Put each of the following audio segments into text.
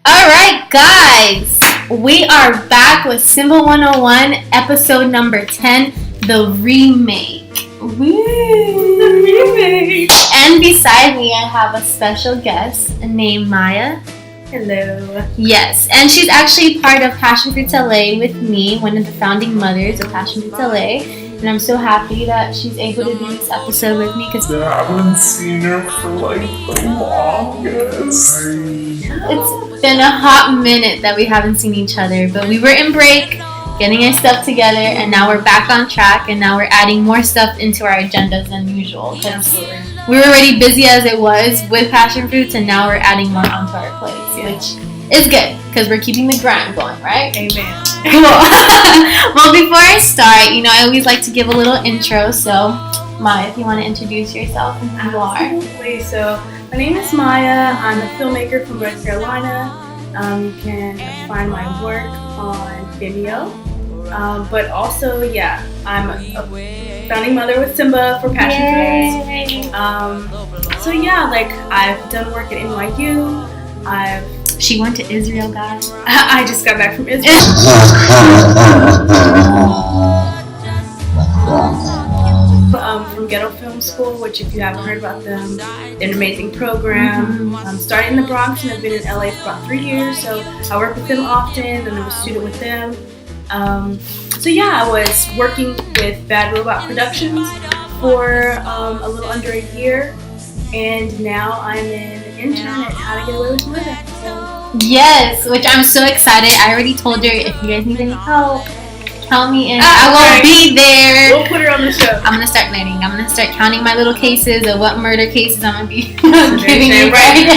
Alright, guys, we are back with Simba 101, episode number 10, the remake. Woo! The remake! And beside me, I have a special guest named Mya. Hello. Yes, and she's actually part of Passion Fruits LA with me, one of the founding mothers of Passion Fruits LA. And I'm so happy that she's able to do this episode with me because I haven't seen her for like the longest. it's been a hot minute that we haven't seen each other. But we were in break, getting our stuff together, and now we're back on track. And now we're adding more stuff into our agendas than usual because we were already busy as it was with Passion Fruits, and now we're adding more onto our plates, which is good because we're keeping the grind going, right? Amen. Cool. Well, before I start, I always like to give a little intro. So, Mya, if you want to introduce yourself and who you are. Absolutely. So, my name is Mya. I'm a filmmaker from North Carolina. You can find my work on Vimeo. But also, I'm a founding mother with Simba for Passion Fruits. I've done work at NYU. She went to Israel, guys. I just got back from Israel. From Ghetto Film School, which if you haven't heard about them, they're an amazing program. I'm starting in the Bronx and I've been in LA for about 3 years, so I work with them often and I'm a student with them. I was working with Bad Robot Productions for a little under a year, and now I'm an intern at How to Get Away with Murder. Yes, which I'm so excited. I already told her if you guys need any help, count me in. I will be there. We'll put her on the show. I'm gonna start learning. I'm gonna start counting my little cases of what murder cases I'm gonna be giving you. Right?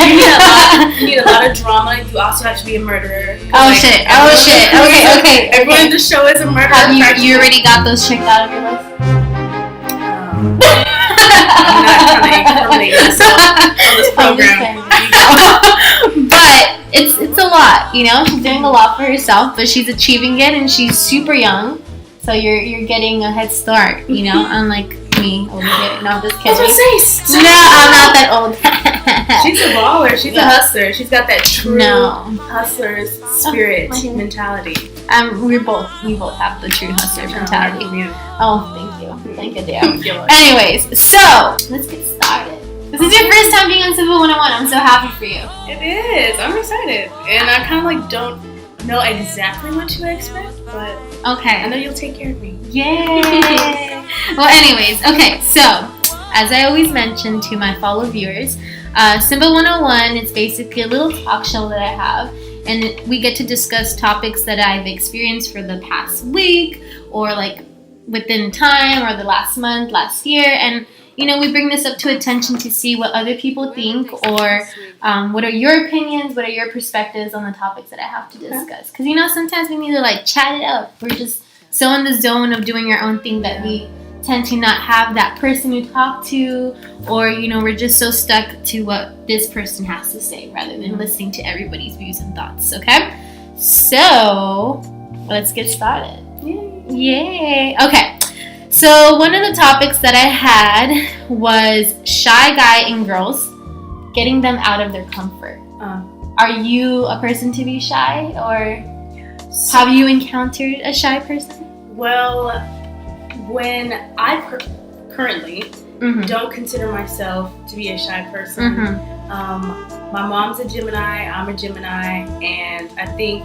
You need a lot of drama. You also have to be a murderer. Shit. Okay. Everyone in the show is a murderer. Have you already got those checked out of your list? I'm not trying to incriminate myself on this program. But it's a lot, She's doing a lot for herself, but she's achieving it, and she's super young. So you're getting a head start, unlike me over here. No, I'm just kidding. No, I'm not that old. She's a baller. She's a hustler. She's got that true hustler's spirit mentality. We both have the true hustler mentality. Oh, thank you, dear. Anyways, so let's get started. This is your first time being on Simba 101. I'm so happy for you. It is. I'm excited, and I kind of don't know exactly what to expect, but okay, I know you'll take care of me. Yay! Well, anyways, okay. So as I always mention to my fellow viewers, Simba 101, it's basically a little talk show that I have, and we get to discuss topics that I've experienced for the past week, or like within time, or the last month, last year, and we bring this up to attention to see what other people think, or what are your opinions, what are your perspectives on the topics that I have to discuss. Because, sometimes we need to, chat it up. We're just so in the zone of doing our own thing that we tend to not have that person to talk to, or, we're just so stuck to what this person has to say rather than listening to everybody's views and thoughts, okay? So, let's get started. Yay! Okay. So one of the topics that I had was shy guy and girls, getting them out of their comfort. Are you a person to be shy, or have you encountered a shy person? Well, when I currently don't consider myself to be a shy person, my mom's a Gemini, I'm a Gemini, and I think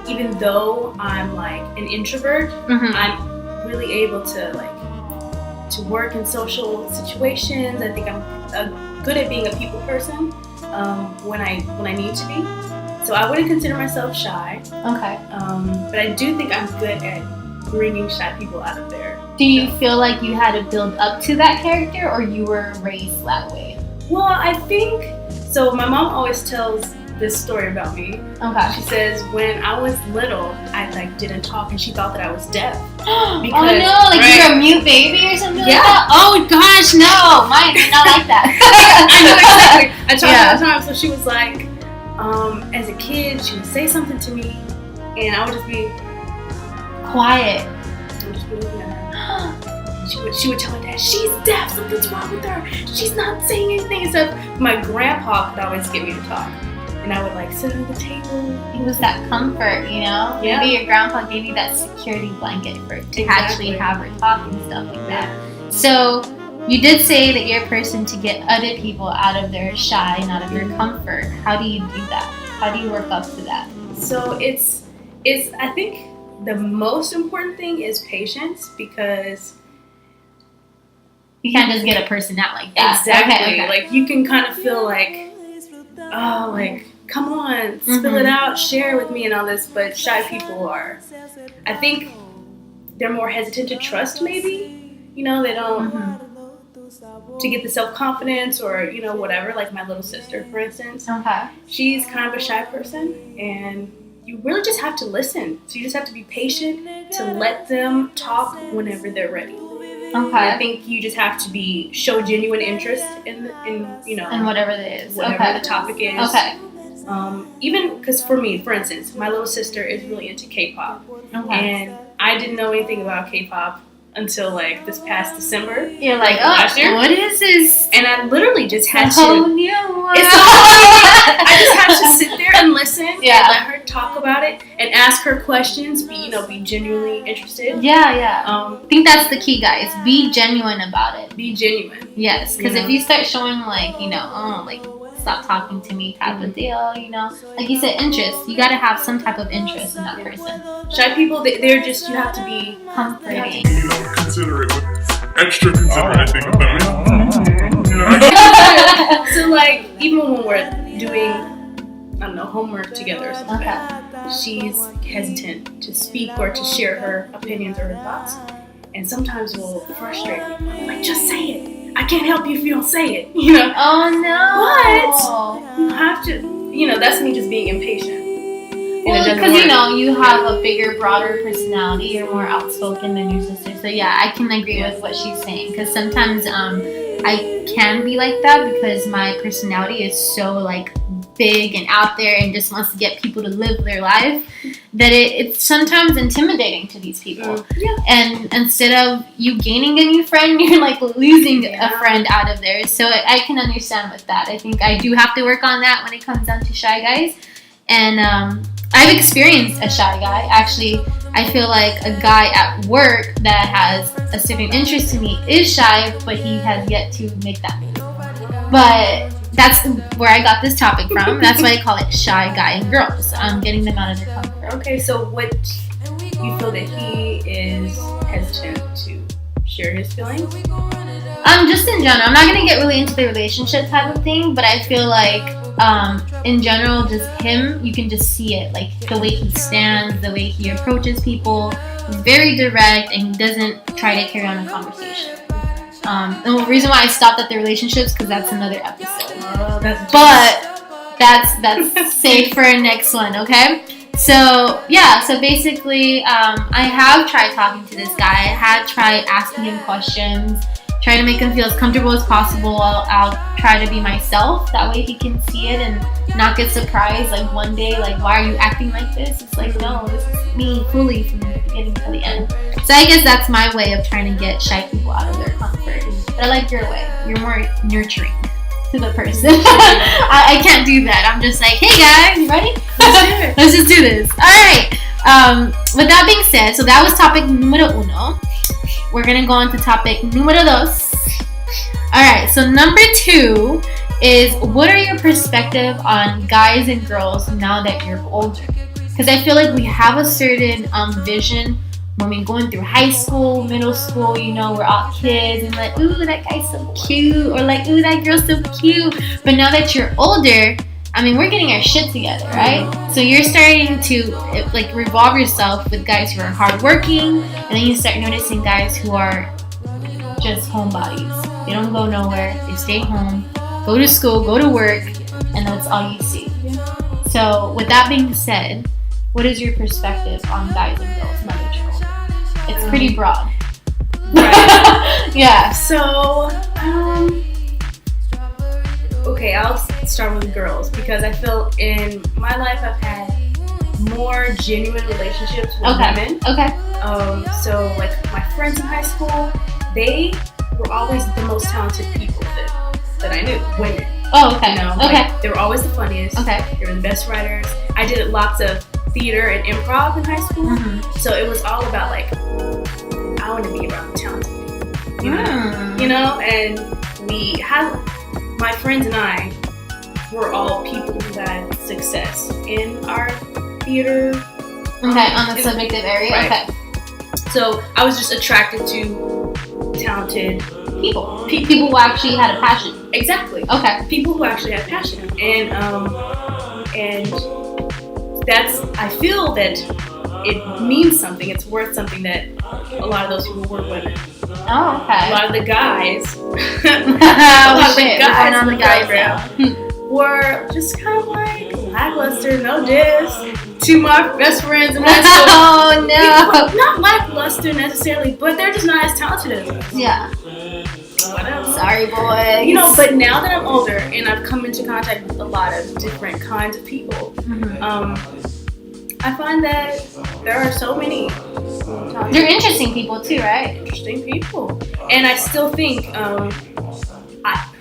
even though I'm an introvert, I'm really able to work in social situations. I think I'm good at being a people person when I need to be. So I wouldn't consider myself shy. Okay. But I do think I'm good at bringing shy people out of there. Do you feel like you had to build up to that character, or you were raised that way? Well, I think so. My mom always tells this story about me. Okay. She says when I was little, I didn't talk, and she thought that I was deaf. Because, oh no, you're a mute baby or something like that? Oh gosh, no, mine did not like that. I know exactly. I told her all the time. So she was like, as a kid, she would say something to me, and I would just be quiet. I would just be looking at her. She would tell her dad, she's deaf, something's wrong with her. She's not saying anything. And so my grandpa could always get me to talk. and I would like sit at the table. It was that comfort, you know? Yeah. Maybe your grandpa gave you that security blanket to actually have her talk and stuff like that. So you did say that you're a person to get other people out of their shy and out of their comfort. How do you do that? How do you work up to that? So it's I think the most important thing is patience, because you can't just get a person out like that. Exactly. Okay. Like you can kind of feel like, oh, like come on, spill it out, share with me and all this. But shy people are, I think, they're more hesitant to trust. Maybe, you know, they don't to get the self-confidence or, you know, whatever. Like my little sister, for instance, she's kind of a shy person, and you really just have to listen. So you just have to be patient to let them talk whenever they're ready. I think you just have to show genuine interest in you know, and whatever it is, whatever the topic is. Even because for me, for instance, my little sister is really into K-pop, and I didn't know anything about K-pop until like this past December. You're like, last year. What is this? And I literally just had It's a whole new world. It's a whole new. I just have to sit there and listen and let her talk about it and ask her questions. Be genuinely interested. I think that's the key, guys. Be genuine about it. Be genuine. Yes, because if you start showing like, you know, like stop talking to me type of deal, you know, like you said, interest. You got to have some type of interest in that person. Shy people, they're just, you have to be comforting. You know, considerate, extra considerate, I think, about it. So like, even when we're doing, I don't know, homework together or something, she's hesitant to speak or to share her opinions or her thoughts, and sometimes will frustrate me. I'm like, just say it. I can't help you if you don't say it, you know? Oh no! But you have to, you know, that's me just being impatient. Well, because you know, you have a bigger, broader personality. You're more outspoken than your sister. So yeah, I can agree with what she's saying. Because sometimes I can be like that because my personality is so like big and out there and just wants to get people to live their life, that it's sometimes intimidating to these people. And instead of you gaining a new friend, you're like losing a friend out of there. So I can understand with that. I think I do have to work on that when it comes down to shy guys. And I've experienced a shy guy. Actually, I feel like a guy at work that has a certain interest in me is shy, but he has yet to make that move. But that's where I got this topic from. That's why I call it shy guy and girls. Getting them out of their comfort. Okay, so what you feel that he is hesitant to share his feelings? Just in general. I'm not gonna get really into the relationship type of thing, but I feel like in general, just him, you can just see it. Like the way he stands, the way he approaches people. He's very direct and he doesn't try to carry on a conversation. The reason why I stopped at the relationships, because that's another episode. That's safe for a next one, okay? So yeah, so basically, I have tried talking to this guy. I had tried asking him questions, try to make him feel as comfortable as possible. I'll try to be myself. That way he can see it and not get surprised. Like one day, like, why are you acting like this? It's like, no, this is me fully from the beginning to the end. So I guess that's my way of trying to get shy people out of their comfort. But I like your way. You're more nurturing to the person. I can't do that. I'm just like, hey guys, you ready? Let's just do this. All right. With that being said, so that was topic número uno. We're gonna go on to topic número dos. All right. So number 2 is, what are your perspective on guys and girls now that you're older? Because I feel like we have a certain vision when we're going through high school, middle school, you know, we're all kids and like, ooh, that guy's so cute, or like, ooh, that girl's so cute. But now that you're older, I mean, we're getting our shit together, right? So you're starting to like revolve yourself with guys who are hardworking, and then you start noticing guys who are just homebodies. They don't go nowhere. They stay home, go to school, go to work, and that's all you see. So with that being said, what is your perspective on guys and girls now that you're older? It's pretty broad. Right. Yeah. So, okay, I'll start with girls because I feel in my life I've had more genuine relationships with women. Okay. So like my friends in high school, they were always the most talented people that I knew, women. Oh, okay. You know, okay. Like, they were always the funniest. Okay. They were the best writers. I did lots of theater and improv in high school. Mm-hmm. So it was all about like, I want to be around talented people. You know, and we had, my friends and I were all people who had success in our theater. Okay, on the subjective area. Right. Okay. So I was just attracted to talented People who actually had a passion. Exactly. Okay. People who actually have passion, and that's, I feel that it means something. It's worth something that a lot of those people were women. Oh, okay. A lot of the guys, On the guys now. were just kind of like lackluster, no diss, to my best friends in high school. Oh no. Not lackluster necessarily, but they're just not as talented as us. Yeah. Whatever. Sorry, boys. You know, but now that I'm older and I've come into contact with a lot of different kinds of people, I find that there are so many talented, they're interesting people too, right? interesting people. And I still think,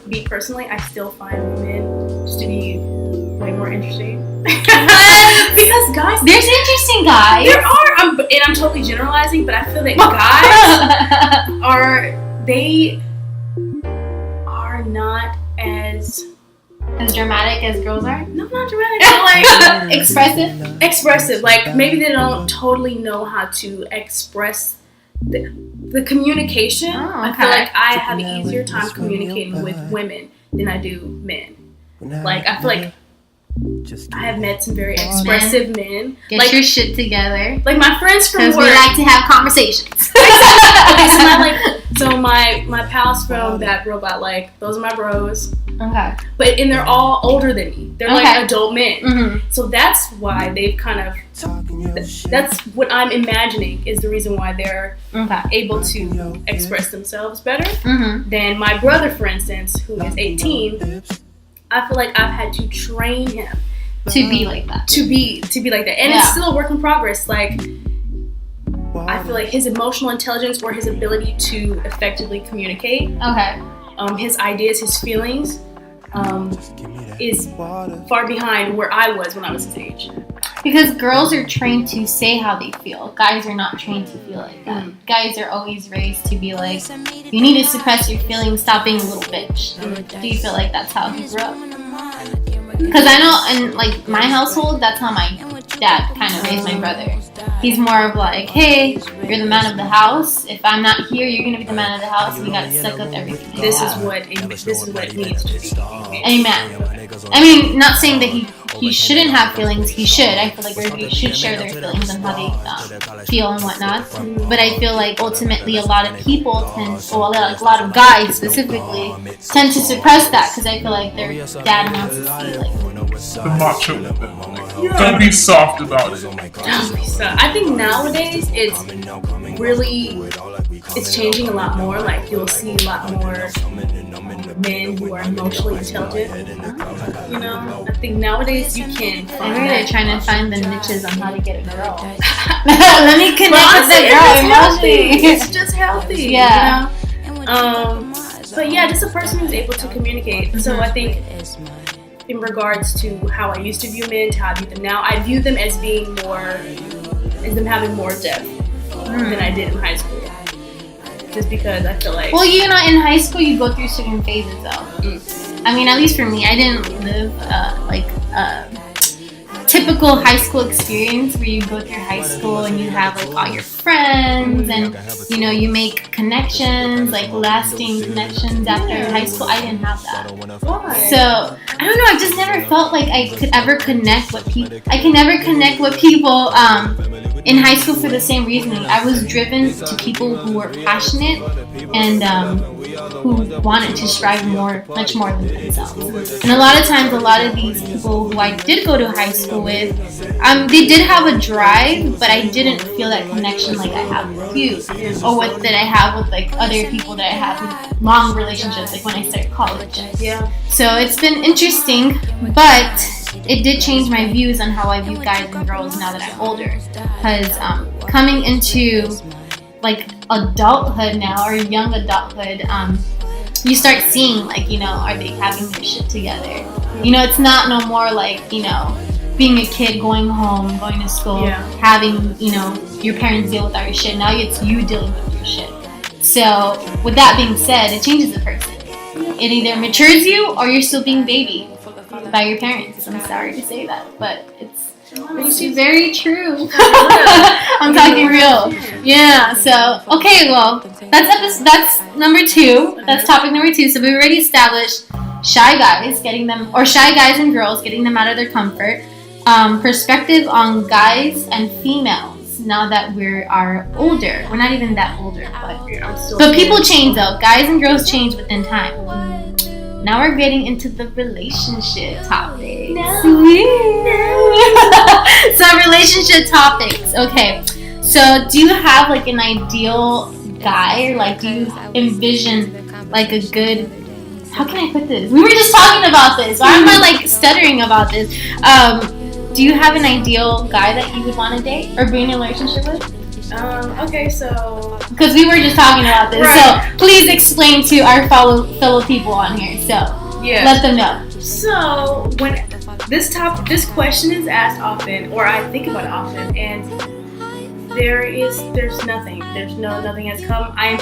me personally, I still find women just to be way more interesting. Because guys, There's interesting guys. there are, and I'm totally generalizing, but I feel that guys they are not as dramatic as girls are. no, not dramatic, but like Expressive. Like maybe they don't totally know how to express the communication. Oh, I feel okay. like I have an easier time communicating with women than I do men. Like I feel like I have met some very expressive men. Get like your shit together. like my friends from Because work. we like to have conversations. Okay, so my pals from that robot, like those are my bros. Okay. And they're all older than me. They're Okay. like adult men. Mm-hmm. So that's why they've kind of, that's what I'm imagining is the reason why they're Okay. able to express themselves better Mm-hmm. than my brother, for instance, who is 18. I feel like I've had to train him To be like that. to be like that. And it's still a work in progress. Like, I feel like his emotional intelligence or his ability to effectively communicate, Okay. his ideas, his feelings, is far behind where I was when I was his age. Because girls are trained to say how they feel. Guys are not trained to feel like that. Guys are always raised to be like, you need to suppress your feelings, stop being a little bitch. Do you feel like that's how he grew up? Because I know in like my household, that's how my dad kind of raised my brother. He's more of like, hey, you're the man of the house. If I'm not here, you're gonna be the man of the house. You gotta suck up everything. This is what it means to be. Amen. I mean, not saying that he shouldn't have feelings. He should. I feel like everybody should share their feelings and how they feel and whatnot. But I feel like ultimately a lot of people a lot of guys specifically tend to suppress that because I feel like their dad wants to see like The macho woman. Don't be soft about it. So I think nowadays it's changing a lot more. Like you'll see a lot more men who are emotionally intelligent. You know, I think nowadays you can find I heard they're that. trying to find the niches on how to get a girl. Let me connect with Honestly, the girl emotionally. it's just healthy. Yeah. You know? But yeah, just a person who's able to communicate. So I think in regards to how I used to view men to how I view them now, I view them as being as them having more depth than I did in high school. Just because I feel like... Well, you know, in high school you go through certain phases though. I mean, at least for me, I didn't live typical high school experience where you go through high school and you have like all your friends and you know you make connections, like lasting connections after high school. I didn't have that. Why? So I don't know. I just never felt like I could ever connect with people. I can never connect with people in high school for the same reasoning. I was driven to people who were passionate and who wanted to strive much more than themselves. And a lot of times, a lot of these people who I did go to high school with, they did have a drive, but I didn't feel that connection like I have with you, or that I have with like other people that I have in long relationships, like when I started college. Yeah. So it's been interesting, but it did change my views on how I view guys and girls now that I'm older. Because coming into like adulthood now, or young adulthood, you start seeing, like, you know, are they having their shit together? You know, it's not no more like, you know, being a kid, going home, going to school, having, you know, your parents deal with all your shit. Now it's you dealing with your shit. So, with that being said, it changes the person. It either matures you or you're still being baby by your parents. I'm sorry to say that, but it's very true. I'm talking real. Yeah, so, okay, well, that's number 2. That's topic number 2. So we already established shy guys and girls, getting them out of their comfort. Perspective on guys and females now that we are older. We're not even that older, but people change though. Guys and girls change within time. Now we're getting into the relationship topics. So relationship topics. Okay. So do you have like an ideal guy, or like do you envision like a good? How can I put this? We were just talking about this. Why am I like stuttering about this? Do you have an ideal guy that you would want to date or be in a relationship with? Okay, so... Because we were just talking about this, right. So please explain to our fellow people on here. So let them know. So when this question is asked often, or I think about it often, and there's nothing. Nothing has come. I'm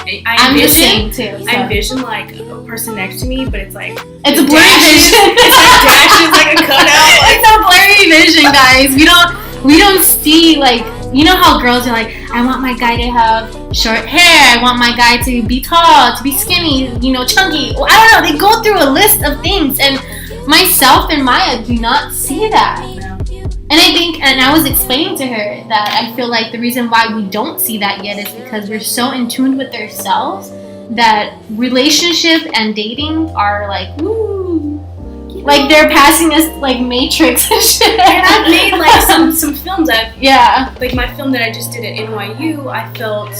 the same too. So. I envision like a person next to me, but it's like it's a blurry vision. It's like dashes, like a cutout. Like, it's a blurry vision, guys. We don't see like. You know how girls are like, I want my guy to have short hair, I want my guy to be tall, to be skinny, you know, chunky. Well, I don't know, they go through a list of things, and myself and Maya do not see that. And I was explaining to her that I feel like the reason why we don't see that yet is because we're so in tune with ourselves that relationship and dating are like, woo. Like they're passing us like Matrix and shit. And I've made like some films. Like my film that I just did at NYU, I felt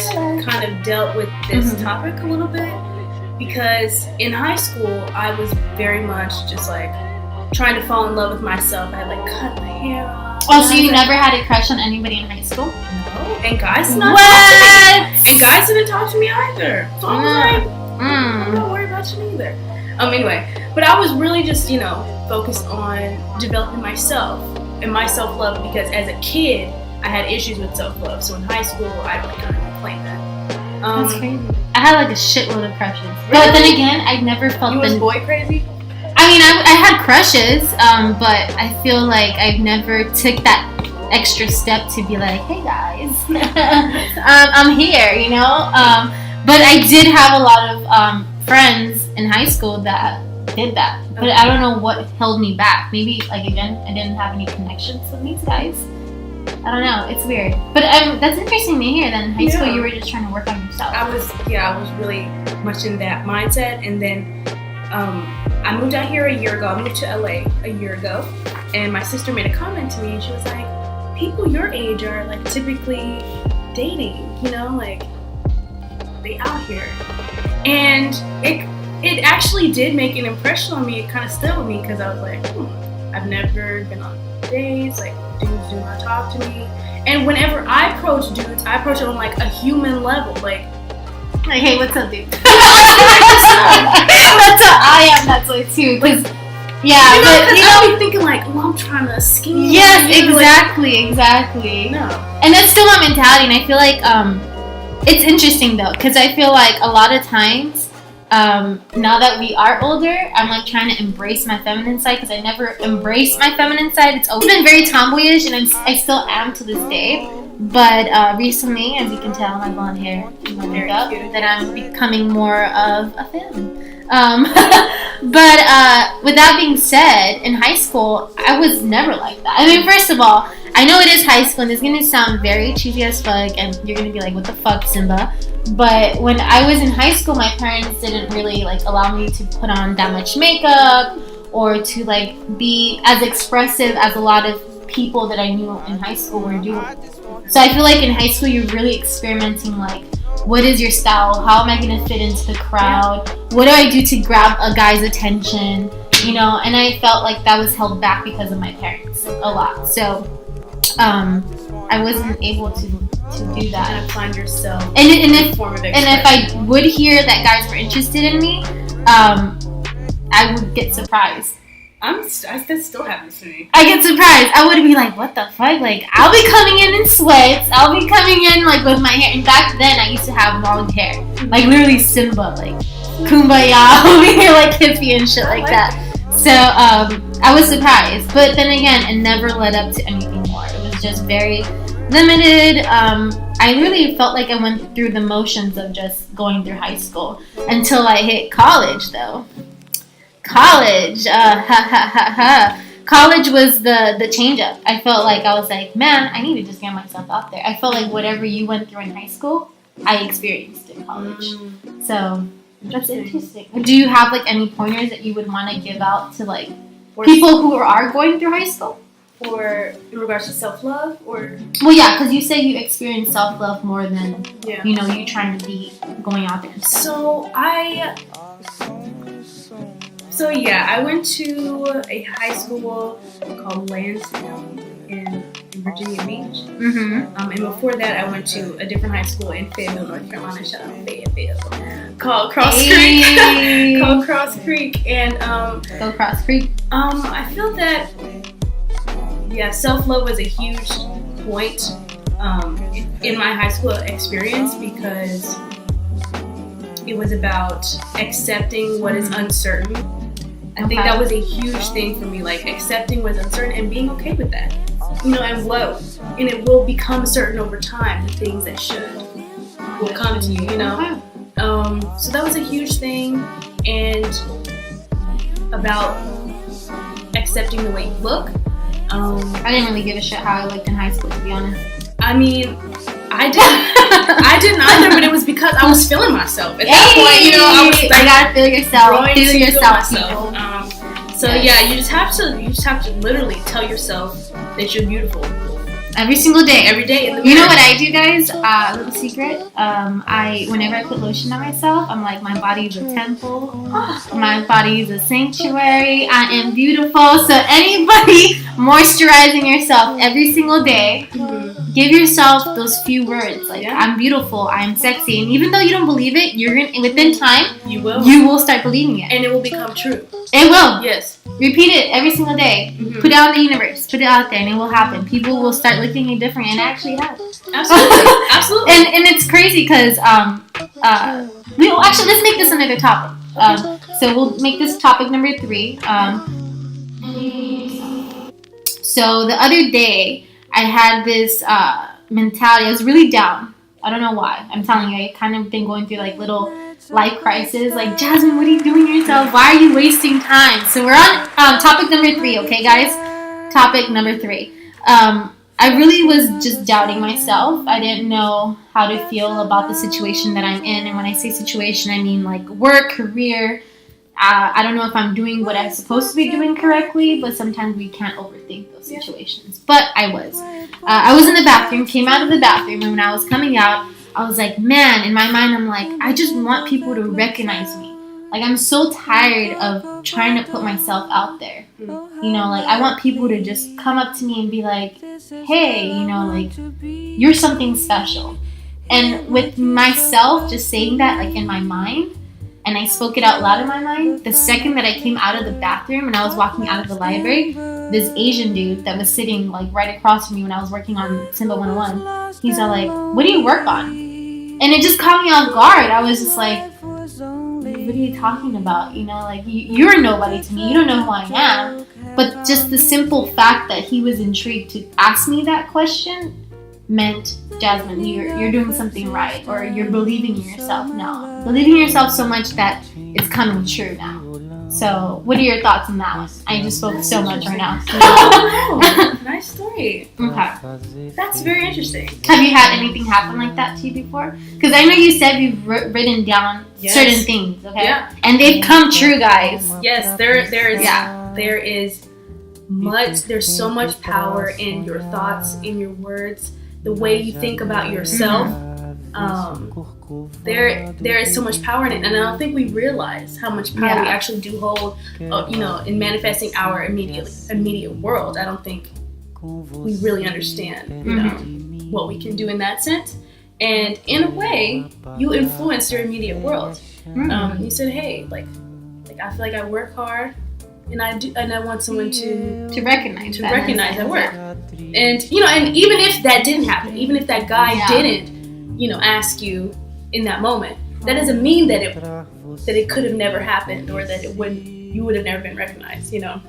kind of dealt with this topic a little bit because in high school I was very much just like trying to fall in love with myself. I had like cut my hair off. Oh, so you never had a crush on anybody in high school? No. And guys did not talk to me. And guys didn't talk to me either. So I was like, I'm not worried about you either. Anyway, but I was really just, you know, focused on developing myself and my self-love because as a kid, I had issues with self-love. So in high school, I really kind of claimed that. That's crazy. I had like a shitload of crushes. Really? But then again, I never felt You was boy crazy? I mean, I had crushes, but I feel like I've never took that extra step to be like, hey guys, I'm here, you know? But I did have a lot of friends in high school that did that, but I don't know what held me back. Maybe like again, I didn't have any connections with these guys. I don't know. It's weird, but that's interesting to hear. That in high school you were just trying to work on yourself. I was really much in that mindset, and then I moved out here a year ago. I moved to LA a year ago, and my sister made a comment to me, and she was like, "People your age are like typically dating, you know, like they out here," and it actually did make an impression on me. It kind of stood with me because I was like, I've never been on dates. Like, dudes do not talk to me. And whenever I approach dudes, I approach it on like a human level. Like hey, what's up, dude? That's how I am that way too. Cause I'll be thinking like, I'm trying to scheme. Yes, exactly. No. And that's still my mentality. And I feel like it's interesting though, because I feel like a lot of times. Now that we are older, I'm like trying to embrace my feminine side because I never embraced my feminine side. It's always been very tomboyish, and I still am to this day. But recently, as you can tell, my blonde hair and my makeup, that I'm becoming more of a femme. But with that being said, in high school, I was never like that. I mean, first of all, I know it is high school, and it's gonna sound very cheesy as fuck, and you're gonna be like, "What the fuck, Simba?" But when I was in high school, my parents didn't really like allow me to put on that much makeup or to like be as expressive as a lot of people that I knew in high school were doing. So I feel like in high school you're really experimenting like, what is your style? How am I gonna fit into the crowd? What do I do to grab a guy's attention? You know, and I felt like that was held back because of my parents a lot. So I wasn't able to do that. And find yourself. And if I would hear that guys were interested in me, I would get surprised. That still happens to me. I get surprised. I would be like, what the fuck? Like, I'll be coming in sweats. I'll be coming in, like, with my hair. And back then, I used to have long hair. Like, literally Simba. Like, kumbaya over here, like, hippie and shit like that. So, I was surprised. But then again, it never led up to anything more. It was just very limited. I really felt like I went through the motions of just going through high school until I hit college, though. College, College was the change up. I felt like I was like, man, I need to just get myself out there. I felt like whatever you went through in high school, I experienced in college. So that's interesting. Do you have like any pointers that you would want to give out to like people who are going through high school? Or in regards to self-love, or? Well, yeah, because you say you experience self-love more than, you know, you trying to be going out there. So I went to a high school called Lansdowne in Virginia Beach. Mm-hmm. And before that, I went to a different high school in Fayetteville, North Carolina. Shout out Fayetteville. Called Cross Creek. Called Cross Creek. And go Cross Creek. I feel that self-love was a huge point in my high school experience because it was about accepting what is uncertain. I think that was a huge thing for me, like accepting what's uncertain and being okay with that. You know, and it will become certain over time, the things that will come to you, you know? So that was a huge thing, and about accepting the way you look. I didn't really give a shit how I looked in high school, to be honest. I mean, I didn't either, but it was because I was feeling myself. At that point, you know, I was like, you gotta feel yourself. Feel yourself. So yes. You just have to literally tell yourself that you're beautiful. Every single day. Every day. In the you know what I do, guys? Little secret. Whenever I put lotion on myself, I'm like, my body is a temple. My body is a sanctuary. I am beautiful. So anybody moisturizing yourself every single day, give yourself those few words like, I'm beautiful, I'm sexy. And even though you don't believe it, within time, you will start believing it. And it will become true. It will. Yes. Repeat it every single day. Mm-hmm. Put it out in the universe. Put it out there, and it will happen. People will start looking at you different, and it actually has. Absolutely. And it's crazy because let's make this another topic. So we'll make this topic number 3. So the other day I had this mentality. I was really down. I don't know why. I'm telling you, I kind of been going through like little life crisis. Like, Jasmine, what are you doing to yourself? Why are you wasting time? So we're on topic number 3, okay, guys? Topic number 3. I really was just doubting myself. I didn't know how to feel about the situation that I'm in. And when I say situation, I mean like work, career. I don't know if I'm doing what I'm supposed to be doing correctly, but sometimes we can't overthink those situations. But I was. I was in the bathroom, came out of the bathroom, and when I was coming out, I was like, man, in my mind, I'm like, I just want people to recognize me. Like, I'm so tired of trying to put myself out there. You know, like, I want people to just come up to me and be like, hey, you know, like, you're something special. And with myself just saying that, like, in my mind, and I spoke it out loud in my mind, the second that I came out of the bathroom and I was walking out of the library, this Asian dude that was sitting like right across from me when I was working on Simba 101, he's all like, what do you work on? And it just caught me off guard. I was just like, what are you talking about? You know, like, you're nobody to me. You don't know who I am. But just the simple fact that he was intrigued to ask me that question meant, Jasmine, you're doing something right, or you're believing in yourself now. Believing in yourself so much that it's coming true now. So, what are your thoughts on that one? I just spoke so much right now. Oh, nice story. Okay. That's very interesting. Have you had anything happen like that to you before? Because I know you said you've written down certain things, okay? Yeah. And they've come true, guys. Yes, there's so much power in your thoughts, in your words, the way you think about yourself. There is so much power in it, and I don't think we realize how much power we actually do hold, in manifesting our immediate world. I don't think we really understand, what we can do in that sense. And in a way, you influence your immediate world. You said, hey, like, Like, I feel like I work hard, and I want someone to recognize that work. And you know, and even if that didn't happen, even if that guy didn't, you know, ask you in that moment, that doesn't mean that it could have never happened, or that you would have never been recognized. You know.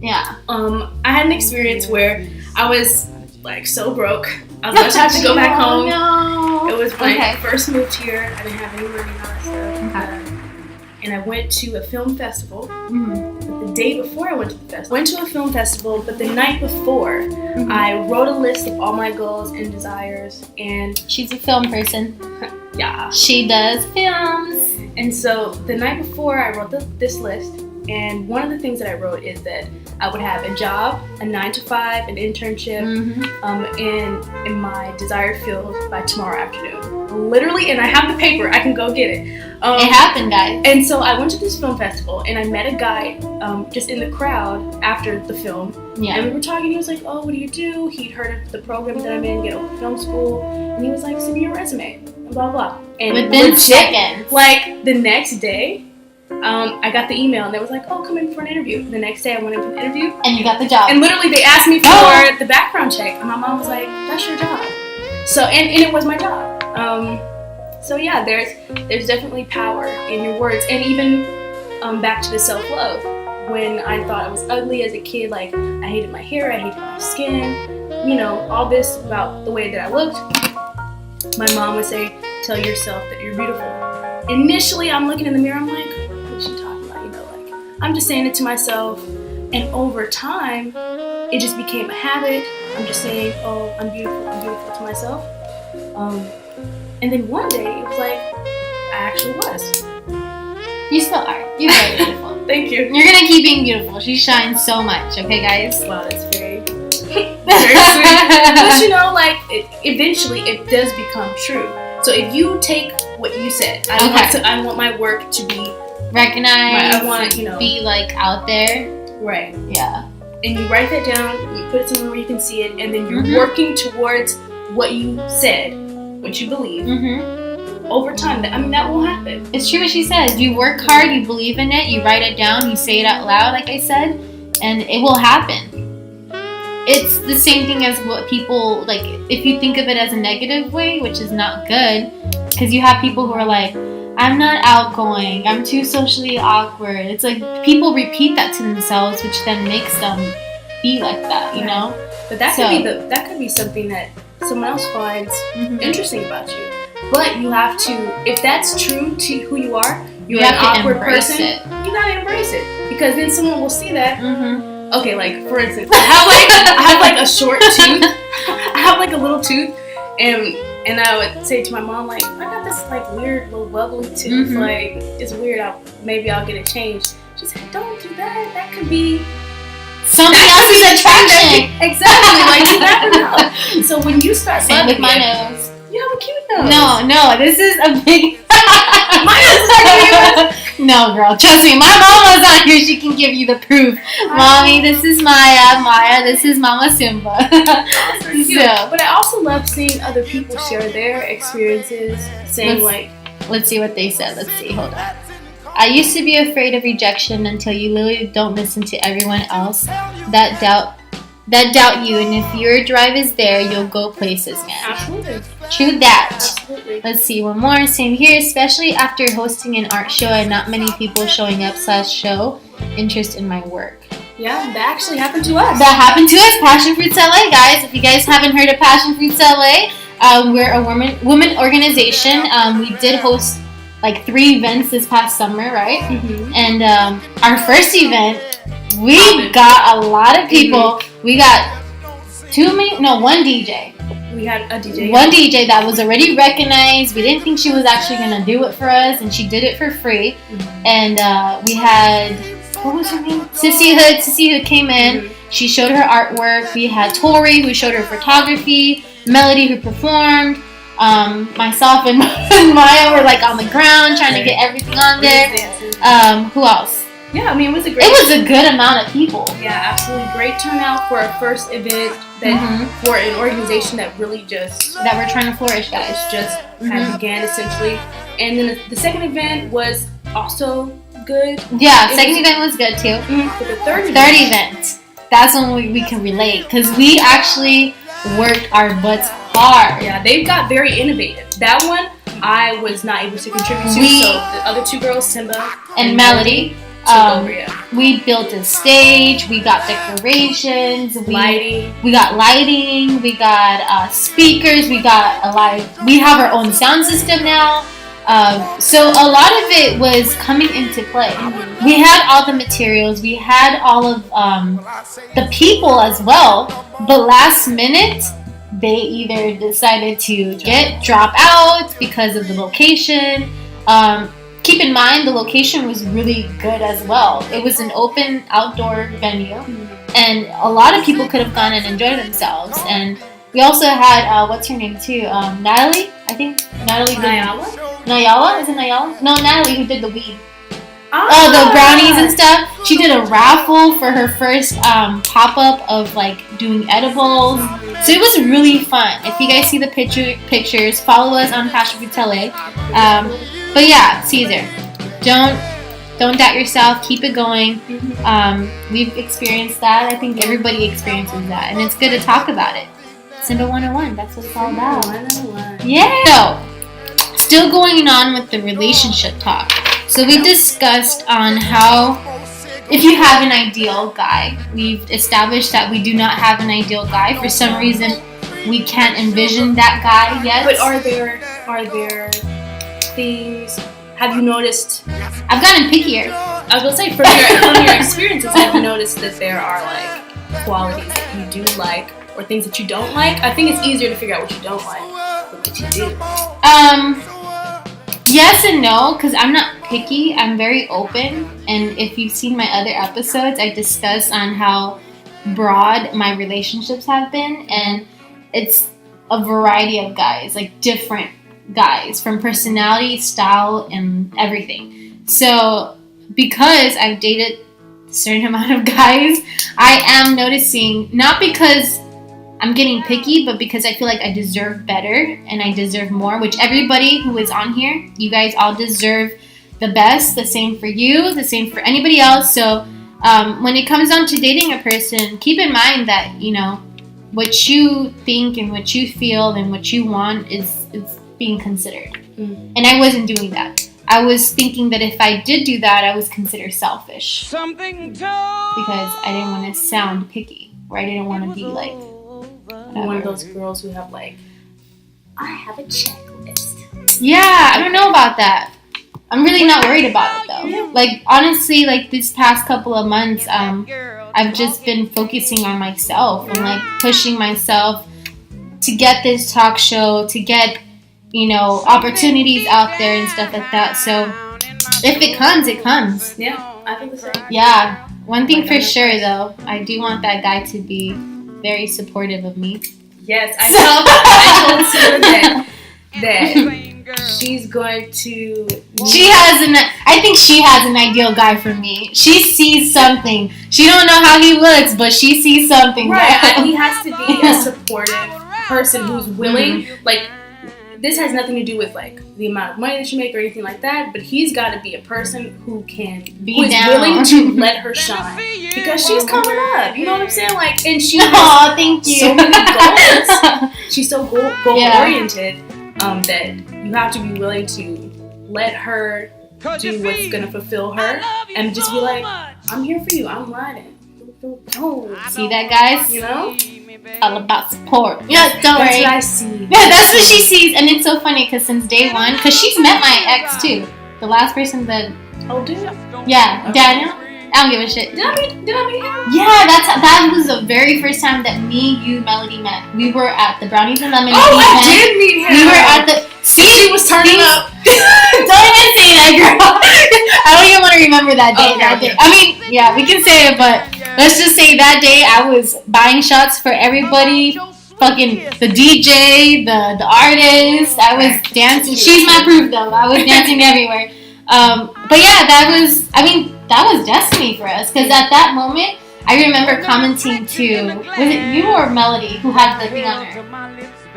Yeah. I had an experience where I was like so broke. I was about to have to go back home. No. It was when I first moved here. I didn't have any money and all that stuff. And I went to a film festival. But the day before I went to the festival, but the night before, I wrote a list of all my goals and desires. And she's a film person. Yeah. She does films. And so the night before, I wrote this list. And one of the things that I wrote is that I would have a job, a 9-to-5, an internship, in my desired field by tomorrow afternoon. Literally, and I have the paper. I can go get it. It happened, guys. And so I went to this film festival, and I met a guy just in the crowd after the film. Yeah. And we were talking. He was like, "Oh, what do you do?" He'd heard of the program that I'm in, Get Over Film School, and he was like, "Send me your resume," and blah blah. And within seconds, like the next day. I got the email and they was like, "Oh, come in for an interview." The next day I went in for the interview. And you got the job. And literally they asked me for the background check. And my mom was like, "That's your job." So, and it was my job. So yeah, there's definitely power in your words. And even back to the self-love. When I thought I was ugly as a kid, like I hated my hair, I hated my skin, you know, all this about the way that I looked, my mom would say, "Tell yourself that you're beautiful." Initially, I'm looking in the mirror, I'm like, what she talking about? You know, like, I'm just saying it to myself. And over time, it just became a habit. I'm just saying, "Oh, I'm beautiful to myself." And then one day, it was like, I actually was. You still are. You're very beautiful. Thank you. You're gonna keep being beautiful. She shines so much, okay, guys? Wow, that's very sweet. But you know, like, eventually, it does become true. So if you take what you said, I want my work to be recognized. I want, you know, be like out there. Right. Yeah. And you write that down, you put it somewhere where you can see it, and then you're working towards what you said, what you believe. Over time, that will happen. It's true what she says. You work hard, you believe in it, you write it down, you say it out loud, like I said, and it will happen. It's the same thing as what people, like, if you think of it as a negative way, which is not good, because you have people who are like, "I'm not outgoing, I'm too socially awkward." It's like people repeat that to themselves, which then makes them be like that, you know? But that could be something that someone else finds interesting about you. But you have to, if that's true to who you are, you're an awkward person, you gotta embrace it. Because then someone will see that. Okay, like, for instance, I have like a short tooth. I have like a little tooth, and I would say to my mom, like, "I got this like weird little bubbly tooth. Like, it's weird. Maybe I'll get it changed." She said, "Don't do that. That could be something else's attraction." Exactly. Like, you never know. So when you start Same with my nose. You have a cute nose. No, this is a big. My nose is not cute. No, girl, trust me. My mama's on here. She can give you the proof. Mommy, this is Maya. Maya, this is Mama Simba. So, but I also love seeing other people share their experiences, saying let's see what they said. Let's see. Hold on. I used to be afraid of rejection until you literally don't listen to everyone else that doubt you, and if your drive is there, you'll go places, man. Absolutely. True that. Absolutely. Let's see, one more. Same here, especially after hosting an art show and not many people showing up / show interest in my work. Yeah, that actually happened to us. That happened to us, Passion Fruits LA, guys. If you guys haven't heard of Passion Fruits LA, we're a women organization. We did host like 3 events this past summer, right? And our first event, we got a lot of people. We got one DJ. We had a DJ. One DJ that was already recognized. We didn't think she was actually going to do it for us, and she did it for free. And we had, what was her name? Sissy Hood came in. She showed her artwork. We had Tori, who showed her photography. Melody, who performed. Myself and Maya were like on the ground trying to get everything on there. Who else? Yeah, I mean, it was a good amount of people. Yeah, absolutely great turnout for a first event for an organization that really that we're trying to flourish, guys. Just kind of began essentially. And then the second event was also good. Yeah, second event was good too. But the third event, that's when we can relate, because we actually worked our butts hard. Yeah, they've got very innovative. That one I was not able to contribute to. So the other two girls, Simba and Melody, we built a stage. We got decorations. We got lighting. We got speakers. We have our own sound system now. So a lot of it was coming into play. We had all the materials. We had all of the people as well. But last minute, they either decided to drop out because of the location. Keep in mind, the location was really good as well. It was an open outdoor venue, and a lot of people could have gone and enjoyed themselves. And we also had, what's her name too? Natalie, I think. Natalie. Nayala? Is it Nayala? No, Natalie, who did the weed. The brownies and stuff. She did a raffle for her first pop-up of like doing edibles. So it was really fun. If you guys see the pictures, follow us on Passion Frutelle. But yeah, Caesar, don't doubt yourself. Keep it going. We've experienced that. I think everybody experiences that, and it's good to talk about it. Simba 101. That's what it's all about. 101. Yeah. So, still going on with the relationship talk. So we discussed on how, if you have an ideal guy, we've established that we do not have an ideal guy. For some reason, we can't envision that guy yet. But are there things? Have you noticed? I've gotten pickier. I was gonna say from your experiences, have you noticed that there are like qualities that you do like or things that you don't like? I think it's easier to figure out what you don't like than what you do. Yes and no, because I'm not picky. I'm very open, and if you've seen my other episodes, I discuss on how broad my relationships have been, and it's a variety of guys, like different guys, from personality, style, and everything. So because I've dated a certain amount of guys, I am noticing, not because I'm getting picky, but because I feel like I deserve better and I deserve more, which everybody who is on here, you guys all deserve the best. The same for you, the same for anybody else. So when it comes down to dating a person, keep in mind that, you know, what you think and what you feel and what you want is being considered. And I wasn't doing that. I was thinking that if I did do that, I was considered selfish. Because I didn't want to sound picky, or I didn't want to be like, one of those girls who have like, I have a checklist. Yeah, I don't know about that. I'm really not worried about it though. Yeah. Like honestly, like this past couple of months, I've just been focusing on myself and like pushing myself to get this talk show, to get, you know, opportunities out there and stuff like that. So if it comes, it comes. Yeah, I think the same. Yeah, one thing for sure though, I do want that guy to be very supportive of me. Yes, I told Simba that she's going to. I think she has an ideal guy for me. She sees something. She don't know how he looks, but she sees something. Right, he has to be a supportive person who's willing. Like, this has nothing to do with like the amount of money that you make or anything like that, but he's got to be a person who is willing to let her shine, because she's coming up. You know what I'm saying? Like, and she has thank you. so many goals. She's so goal oriented that you have to be willing to let her do what's gonna fulfill her, and just be like, I'm here for you. I'm riding. See that, guys? You know? All about support. Yeah, don't That's worry. what I see. Yeah, that's what she sees, and it's so funny because since day one, because she's met my ex too, the last person that. Oh, dude. Yeah, okay. Daniel. I don't give a shit. Did I meet him? Yeah, that was the very first time that me, you, Melody met. We were at the Brownies and Lemon. Oh, I did meet him. We were at the. See, she was turning up. Don't even say that, girl. I don't even want to remember that day. Okay. I mean, yeah, we can say it, but let's just say that day I was buying shots for everybody. Fucking the DJ, the artist. I was dancing. She's my proof, though. I was dancing everywhere. But yeah, that was destiny for us. Because at that moment, I remember commenting to, was it you or Melody who had the thing on her?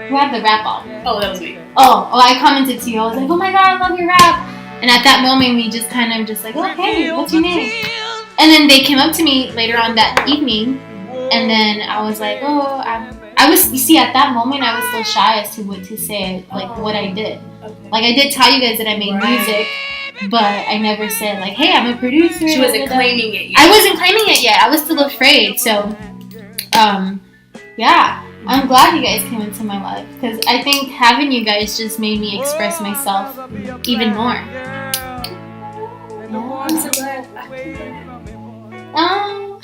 Who had the rap on? Oh, that was me. Oh, I commented to you. I was like, oh my god, I love your rap. And at that moment, we just kind of just like, oh, hey, what's your name? And then they came up to me later on that evening, and then I was like, oh, I was, you see, at that moment, I was still shy as to what to say, like what I did. Okay. Like I did tell you guys that I made music, but I never said like, hey, I'm a producer. She wasn't claiming it yet. I wasn't claiming it yet. I was still afraid. So, yeah, I'm glad you guys came into my life because I think having you guys just made me express myself even more. I'm so glad. Oh,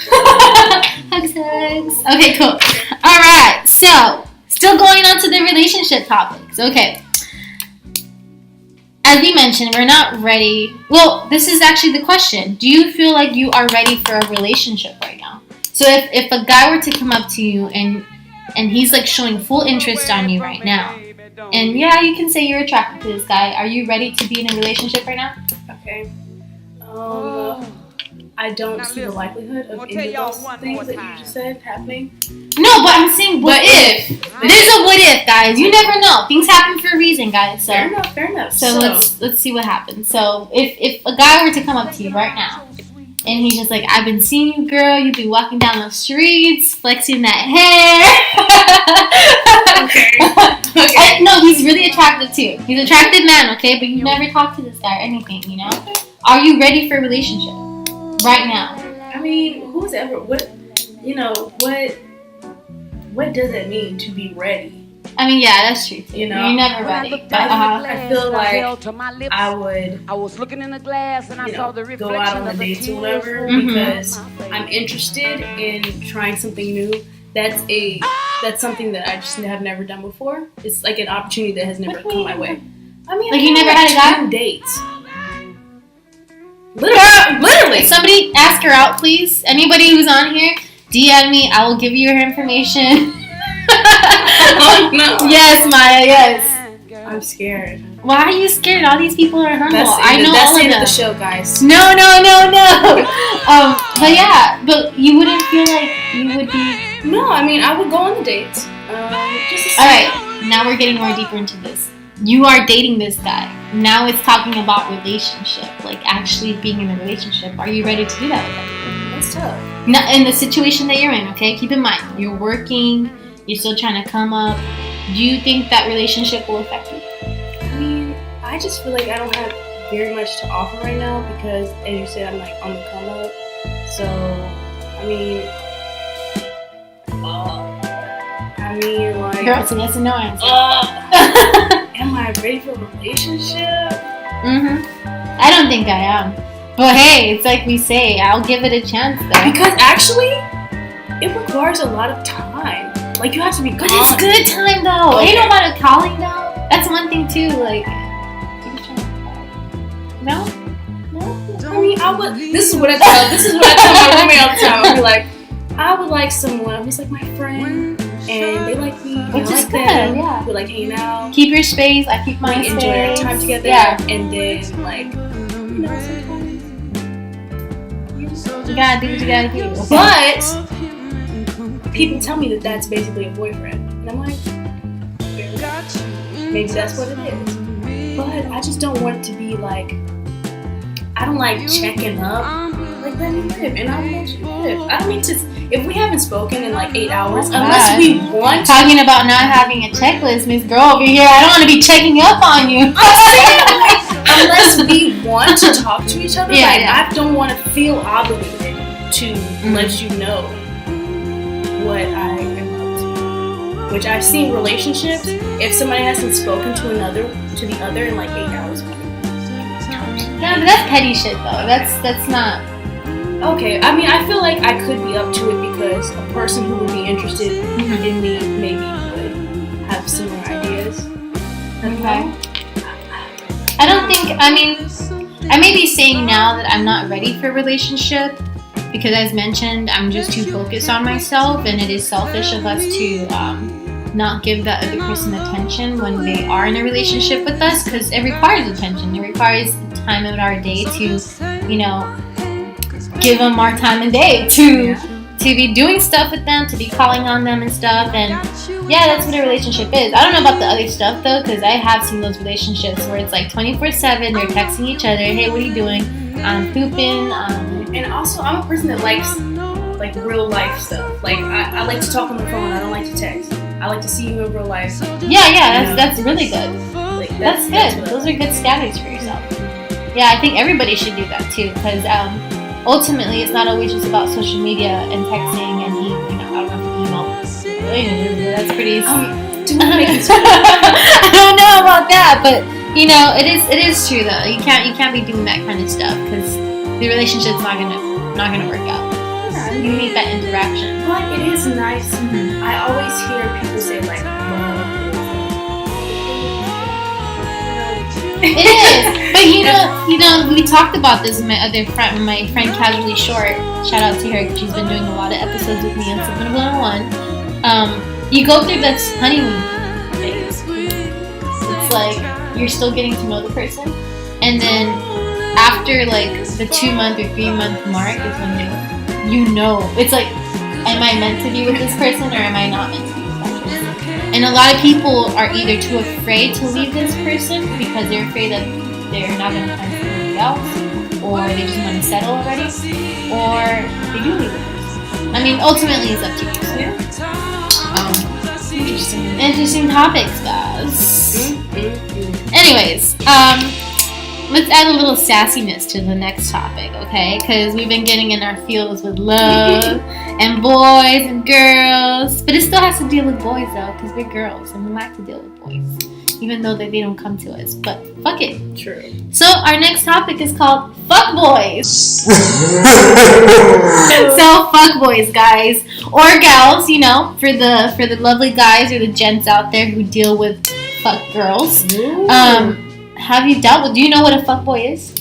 hugs. Okay, cool. All right, so still going on to the relationship topics. Okay. As we mentioned, we're not ready. Well, this is actually the question. Do you feel like you are ready for a relationship right now? So if a guy were to come up to you and he's like showing full interest on you right now, and yeah, you can say you're attracted to this guy. Are you ready to be in a relationship right now? Okay. I don't see the likelihood of any of those things that you just said happening. No, but I'm saying what if? There's a what if, guys. You never know. Things happen for a reason, guys. So, Fair enough. So let's see what happens. So if a guy were to come up to you right now, and he's just like, I've been seeing you, girl. You've been walking down the streets, flexing that hair. Okay. No, he's really attractive too. He's an attractive man, okay? But you never talk to this guy or anything, you know? Are you ready for a relationship right now? I mean, who's ever what does it mean to be ready? I mean, yeah, that's true. You know, you're never ready. But I feel like I would. I was looking in the glass and I saw the reflection go out on of the the dates or tears whatever Mhm. because I'm interested in trying something new. That's something that I just have never done before. It's like an opportunity that has never come my way. I mean, Like you never had a guy? 2 dates. Literally. Somebody ask her out, please. Anybody who's on here, DM me. I will give you her information. Oh, no. Yes, Maya. Yes. I'm scared. Why are you scared? All these people are humble. That's I know that's all the of end them. of the show, guys. No. But yeah, but you wouldn't feel like you would be. No, I mean I would go on the dates. Just to see. All right, now we're getting more deeper into this. You are dating this guy. Now it's talking about relationship, like actually being in a relationship. Are you ready to do that with him? That's tough. Now, in the situation that you're in, okay? Keep in mind, you're working, you're still trying to come up. Do you think that relationship will affect you? I mean, I just feel like I don't have very much to offer right now because, as you said, I'm like on the come up. So, like, Girl, it's a yes or no answer. am I ready for a relationship? I don't think I am. But hey, it's like we say, I'll give it a chance though. Because actually, it requires a lot of time. Like, you have to be But it's good time though. Okay. Ain't nobody calling though. That's one thing too. Like, no. I mean, this is what I tell my roommate all the time. I'll be like, I would like someone who's like my friend, and they like me, and Which I is like good, them. yeah. We like hanging out, Keep your space. I keep mine. we enjoy our time together, Yeah. and then like, sometimes. You gotta do what you gotta do. But people tell me that that's basically a boyfriend, and I'm like, maybe that's what it is. But I just don't want it to be like, I don't like checking up. Like, let me live, and I'll let you live. I don't need to. If we haven't spoken in like 8 hours, unless we want to. Talking about not having a checklist, Miss Girl over here. I don't want to be checking up on you. Unless we want to talk to each other, Yeah, like, yeah. I don't want to feel obligated to let you know what I am up to. Which I've seen relationships, if somebody hasn't spoken to the other in like 8 hours. Yeah, but that's petty shit though. That's not. Okay, I mean, I feel like I could be up to it because a person who would be interested in me maybe would have similar ideas. Okay. I don't think. I mean, I may be saying now that I'm not ready for a relationship because, as mentioned, I'm just too focused on myself, and it is selfish of us to not give that other person attention when they are in a relationship with us because it requires attention. It requires time of our day to, give them our time of day to be doing stuff with them, to be calling on them and stuff. And Yeah, that's what a relationship is. I don't know about the other stuff though, because I have seen those relationships where it's like 24/7. They're texting each other. Hey, what are you doing? I'm pooping. And also, I'm a person that likes like real life stuff. Like I like to talk on the phone. I don't like to text. I like to see you in real life. Yeah. That's really good. Like, That's good. Those are good standards for yourself. Yeah, I think everybody should do that too, because ultimately it's not always just about social media and texting and I don't know if email. That's pretty. I don't know about that, but it is true though. You can't be doing that kind of stuff because the relationship's not gonna work out. You need that interaction. But it is nice. Mm-hmm. I always hear people say like, love. It is, but we talked about this with my friend Casually Short. Shout out to her. She's been doing a lot of episodes with me on Simba 101. You go through this honeymoon phase. It's like you're still getting to know the person, and then after like the 2-month or 3-month mark is when it's like, am I meant to be with this person or am I not meant to be with that person? And a lot of people are either too afraid to leave this person because they're afraid that they're not going to find somebody else, or they just want to settle already, or they do leave the person. I mean, ultimately it's up to you. Interesting topics, guys. Anyways, let's add a little sassiness to the next topic, okay? Because we've been getting in our feels with love and boys and girls. But it still has to deal with boys, though, because we're girls and we like to deal with boys. Even though they don't come to us. But fuck it. True. So our next topic is called fuck boys. So fuck boys, guys. Or gals, for the lovely guys or the gents out there who deal with fuck girls. Ooh. Have you dealt with? Do you know what a fuckboy is?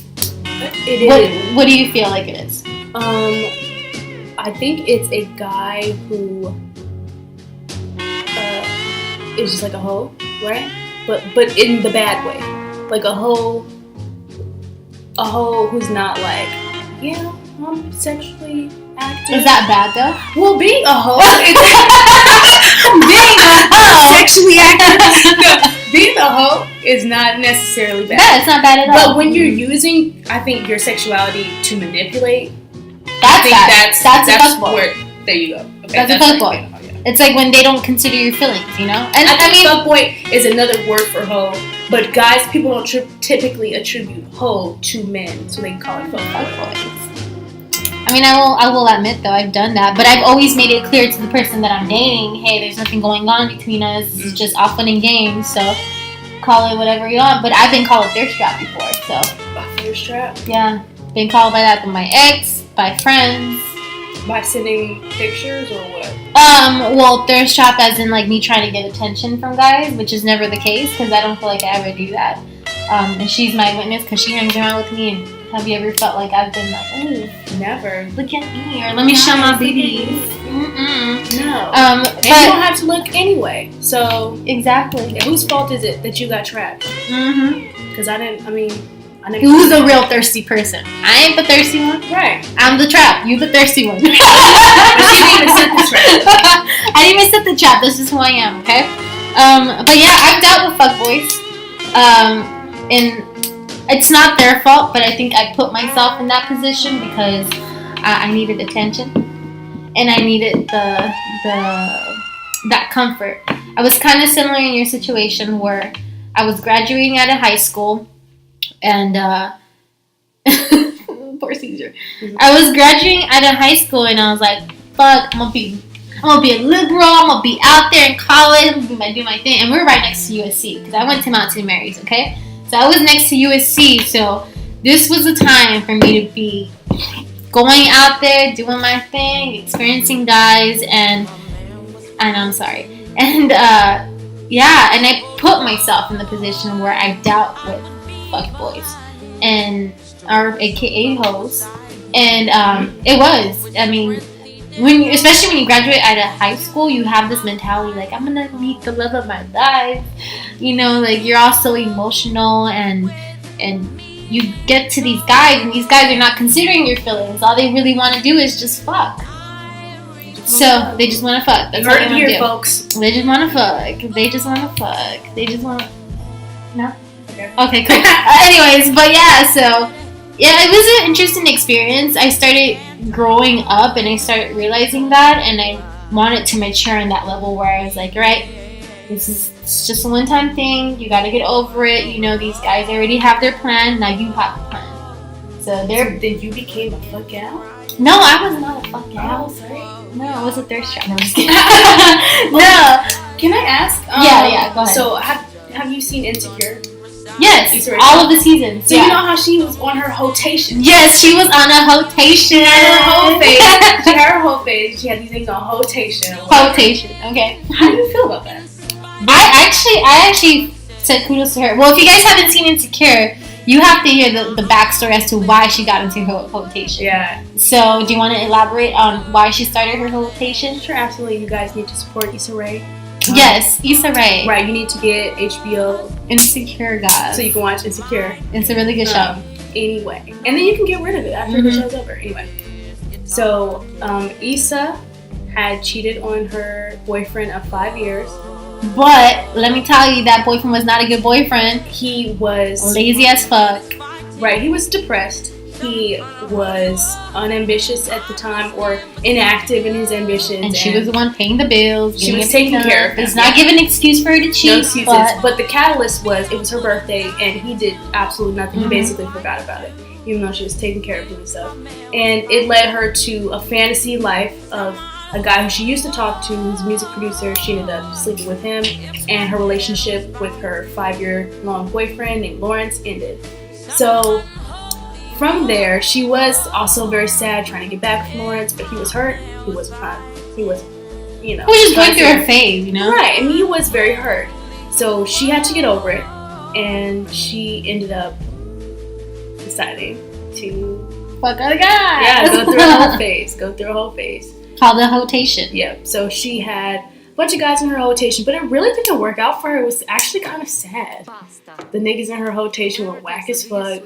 It is. What do you feel like it is? I think it's a guy who is just like a hoe, right? But in the bad way, like a hoe who's not like, I'm sexually active. Is that bad though? Well, being a hoe, sexually active. Being a hoe is not necessarily bad. Yeah, it's not bad at all. But when you're using, I think, your sexuality to manipulate, that's where, there you go. Okay, that's a fuckboy. It's like when they don't consider your feelings, And I mean, fuckboy is another word for hoe, but guys, people don't typically attribute hoe to men, so they call it fuckboys. I mean, I will admit though, I've done that, but I've always made it clear to the person that I'm dating, hey, there's nothing going on between us. It's just off fun and games, so call it whatever you want. But I've been called a thirst trap before, so. A thirst trap? Yeah, been called by that by my ex, by friends. By sending pictures or what? Well, thirst trap as in like me trying to get attention from guys, which is never the case because I don't feel like I ever do that. And she's my witness because she hangs around with me. And have you ever felt like I've been like, oh, never. Look at me, or let me show my booties? No. And you don't have to look anyway. So exactly. Whose fault is it that you got trapped? Because I never. Who's a real thirsty person? I ain't the thirsty one. Right. I'm the trap. You the thirsty one. But you didn't even set the trap. I didn't even set the trap. That's just who I am. Okay. But yeah, I've dealt with fuckboys. And it's not their fault, but I think I put myself in that position because I needed attention and I needed that comfort. I was kind of similar in your situation where I was graduating out of high school and poor Caesar. I was graduating out of high school and I was like, fuck, I'm gonna be a liberal. I'm gonna be out there in college. I'm gonna do my thing. And we were right next to USC because I went to Mount St. Mary's. Okay. So I was next to USC, so this was the time for me to be going out there, doing my thing, experiencing guys, and I'm sorry. And and I put myself in the position where I dealt with fuckboys and aka hoes, and it was. I mean, especially when you graduate out of high school, you have this mentality like, I'm gonna meet the love of my life. Like you're all so emotional and you get to these guys and these guys are not considering your feelings. All they really want to do is just fuck. So they just want to fuck. That's You what heard they it want to here, do. folks. They just want to fuck. They just want to fuck. They just want. No. Okay. Okay, cool. Anyways, but yeah, so yeah, it was an interesting experience. I started growing up, and I started realizing that, and I wanted to mature on that level where I was like, right, it's just a one-time thing. You gotta get over it. You know, these guys already have their plan. Now you have a plan. So they're. Then you became a fuck gal? No, I was not a fuck gal. Oh, sorry. No, I was a thirst trap. No, I'm just kidding. No. Can I ask? Yeah, go ahead. So have you seen Insecure? Yes, all of the seasons. So you know how she was on her rotation? Yes, she was on a rotation. She had her whole phase. She had her whole phase. She had these things on rotation. Rotation. Okay. How do you feel about that? I actually said kudos to her. Well, if you guys haven't seen Insecure, you have to hear the backstory as to why she got into her rotation. Yeah. So, do you want to elaborate on why she started her rotation? Sure, absolutely. You guys need to support Issa Rae. Yes, Issa Rae. Right, you need to get HBO Insecure, guys. so you can watch Insecure. It's a really good show. Anyway. And then you can get rid of it after the show's over. Anyway. So, Issa had cheated on her boyfriend of 5 years. But let me tell you, that boyfriend was not a good boyfriend. He was Lazy as fuck. Right, he was depressed. He was unambitious at the time, or inactive in his ambitions. And she was the one paying the bills. She was taking care of him. It's not giving an excuse for her to cheat. No excuses. But the catalyst was, it was her birthday, and he did absolutely nothing. He basically forgot about it, even though she was taking care of him and stuff. And it led her to a fantasy life of a guy who she used to talk to, who's a music producer. She ended up sleeping with him, and her relationship with her 5-year-long boyfriend named Lawrence ended. So from there, she was also very sad, trying to get back from Lawrence, but he was hurt. He was fine. He was, you know. He was just going through a phase, you know? Right, and he was very hurt. So she had to get over it, and she ended up deciding to fuck other guy. Yeah, go through a whole phase. Called the rotation. Yeah, so she had a bunch of guys in her rotation, but it really didn't work out for her. It was actually kind of sad. The niggas in her rotation were whack as fuck.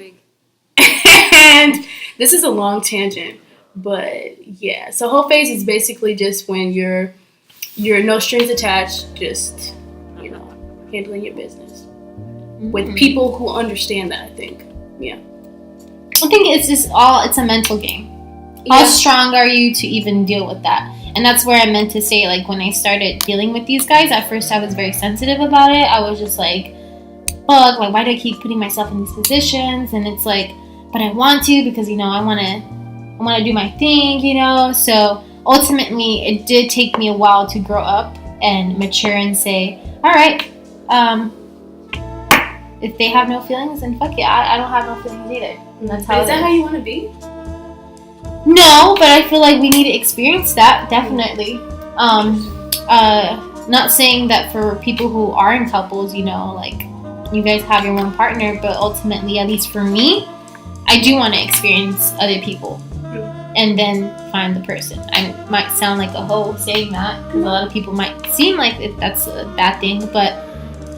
And this is a long tangent, but yeah. So whole phase is basically just when you're no strings attached, just, you know, handling your business with people who understand that. I think, yeah. I think it's a mental game. Yeah. How strong are you to even deal with that? And that's where I meant to say, like, when I started dealing with these guys, at first I was very sensitive about it. I was just like, fuck, like, why do I keep putting myself in these positions? And it's like, but I want to, because, you know, I want to do my thing, you know? So ultimately, it did take me a while to grow up and mature and say, all right, if they have no feelings, then fuck it, I don't have no feelings either. And that's how Is that how you want to be? No, but I feel like we need to experience that, definitely. Not saying that for people who are in couples, you know, like, you guys have your one partner, but ultimately, at least for me, I do want to experience other people and then find the person. I might sound like a hoe saying that, because a lot of people might seem like that's a bad thing, but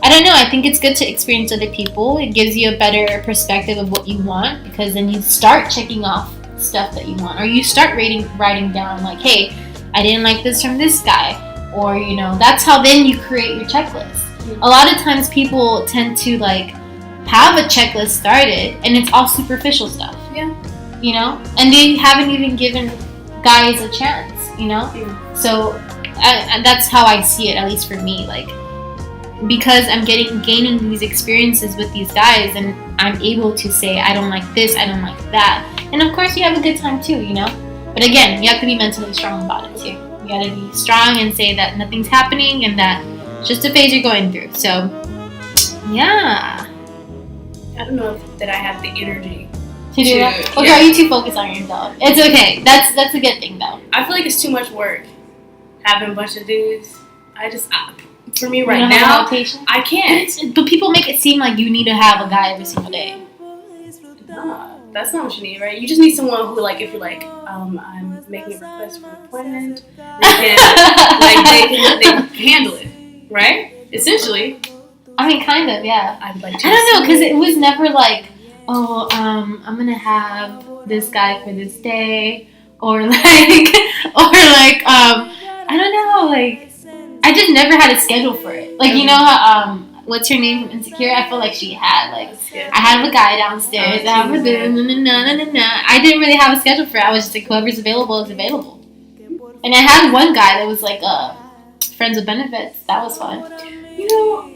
I don't know. I think it's good to experience other people. It gives you a better perspective of what you want, because then you start checking off stuff that you want, or you start writing down, like, hey, I didn't like this from this guy, or, you know, that's how then you create your checklist. A lot of times people tend to, like, have a checklist started, and it's all superficial stuff. Yeah. You know, and they haven't even given guys a chance, you know. Yeah. So and that's how I see it, at least for me, like, because I'm gaining these experiences with these guys, and I'm able to say, I don't like this, I don't like that. And of course you have a good time too, you know. But again, you have to be mentally strong about it too. You gotta be strong and say that nothing's happening and that it's just a phase you're going through. So yeah. I don't know that I have the energy To do that? Okay, yeah. are you too focused on yourself? It's okay. That's a good thing though. I feel like it's too much work having a bunch of dudes. For me You right don't have a now, rotation? I can't. But people make it seem like you need to have a guy every single day. Nah, that's not what you need, right? You just need someone who, like, if you're like, I'm making a request for an appointment, they can handle it, right? Essentially. I mean, kind of, yeah. I'd like to. I don't know, because it was never like, oh, I'm gonna have this guy for this day, or I don't know, like I just never had a schedule for it. Like you know how what's her name from Insecure? I feel like she had like I have a guy downstairs. I have a I didn't really have a schedule for it. I was just like whoever's available is available. And I had one guy that was like friends with benefits. That was fun. You know,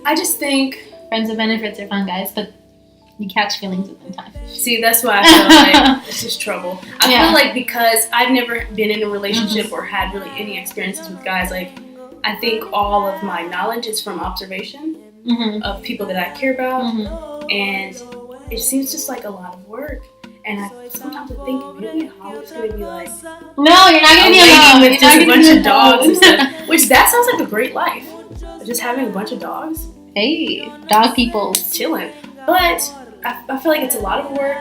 I just think friends with benefits are fun, guys, but you catch feelings within time. See, that's why I feel like it's just trouble. I feel like because I've never been in a relationship or had really any experiences with guys, like I think all of my knowledge is from observation of people that I care about, and it seems just like a lot of work. And sometimes I think maybe Holly's gonna be like, no, you're not gonna be alone with just a bunch of dogs and stuff. Which that sounds like a great life, just having a bunch of dogs. Hey, dog people, chilling. But I feel like it's a lot of work,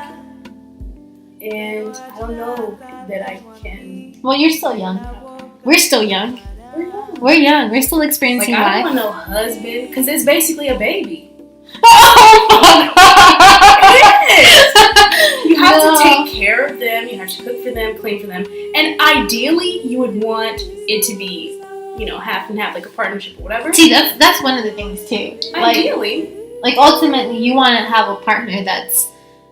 and I don't know that I can. Well, you're still young. We're still young. We're young. We're still experiencing life. I don't want no husband because it's basically a baby. Oh my God. It is. You have to take care of them. You have to cook for them, clean for them, and ideally, you would want it to be, half and half, like a partnership or whatever. See, that's one of the things too. Ideally, like ultimately, you want to have a partner that's.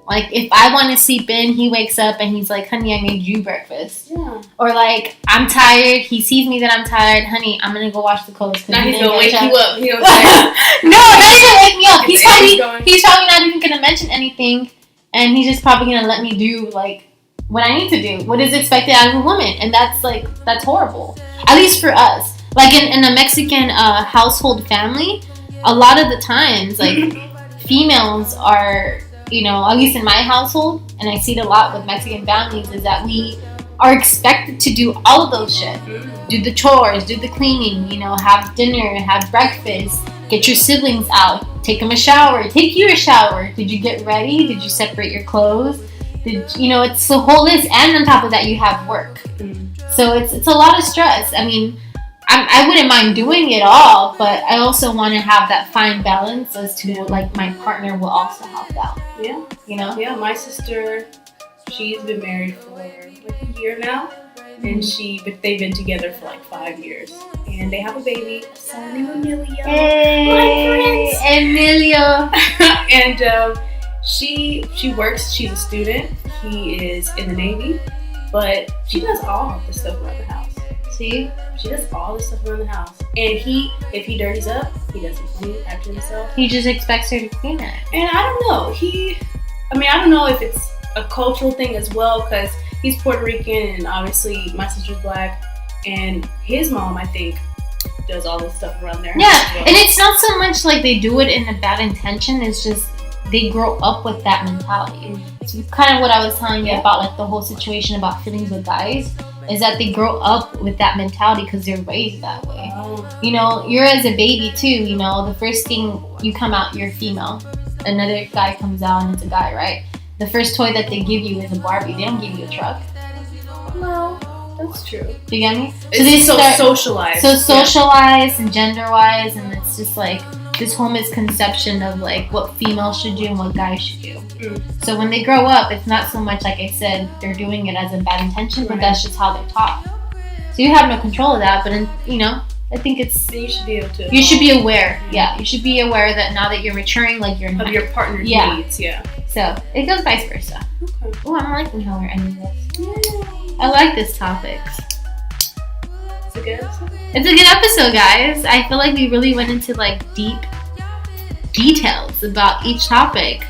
Like, if I want to sleep in, he wakes up and he's like, honey, I made you breakfast. Yeah. Or, like, I'm tired. He sees me that I'm tired. Honey, I'm going to go wash the clothes. Now he's going to wake you up. He no, not even wake me up. He's probably not even going to mention anything. And he's just probably going to let me do, like, what I need to do. What is expected out of a woman. And that's horrible. At least for us. Like, in a Mexican household family, a lot of the times, like, females are... at least in my household, and I see it a lot with Mexican families, is that we are expected to do all of those shit. Do the chores, do the cleaning, have dinner, have breakfast, get your siblings out, take them a shower, take you a shower. Did you get ready? Did you separate your clothes? It's the whole list, and on top of that, you have work. So it's a lot of stress. I mean, I wouldn't mind doing it all, but I also want to have that fine balance as to, like, my partner will also help out. Yeah. Yeah, my sister, she's been married for like a year now, but they've been together for like 5 years. And they have a baby, a son named Emilio. Hey, Emilio. And she works, she's a student. He is in the Navy, but she does all of the stuff around the house. See? She does all the stuff around the house. And if he dirties up, he doesn't clean after himself. He just expects her to clean it. And I don't know. I don't know if it's a cultural thing as well, because he's Puerto Rican and obviously my sister's black. And his mom, I think, does all this stuff around there. Yeah, and it's not so much like they do it in a bad intention. It's just they grow up with that mentality. So kind of what I was telling you about, like, the whole situation about feelings with guys. Is that they grow up with that mentality because they're raised that way. You're as a baby too, the first thing you come out, you're female. Another guy comes out and it's a guy, right? The first toy that they give you is a Barbie. They don't give you a truck. No, that's true. Do you get me? So they start socialized. So socialized and gender-wise, and it's just like this whole misconception of like what females should do and what guys should do. So when they grow up, it's not so much, like I said, they're doing it as a bad intention, but that's just how they're taught. So you have no control of that, but I think it's... You should be able to... You should be aware. Yeah, you should be aware that now that you're maturing, like you're... Of your partner's needs, So it goes vice versa. Okay. Oh, I'm liking how we're ending this. Yeah. I like this topic. It's a good episode. It's a good episode, guys. I feel like we really went into like deep details about each topic.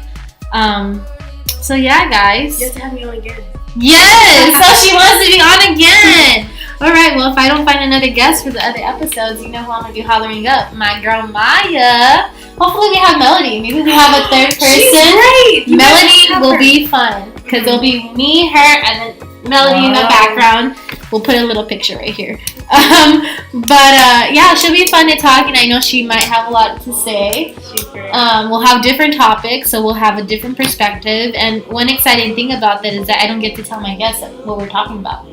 So yeah, guys. You have to have me on again. Yes! So she wants to be on again! Alright, well, if I don't find another guest for the other episodes, you know who I'm going to be hollering up. My girl, Maya. Hopefully we have Melody. Maybe we have a third person. She's great! Melody will be fun. Because it'll be me, her, and then Melody in the background. We'll put a little picture right here. Yeah, she'll be fun to talk, and I know she might have a lot to say. She's great. We'll have different topics, so we'll have a different perspective. And one exciting thing about that is that I don't get to tell my guests what we're talking about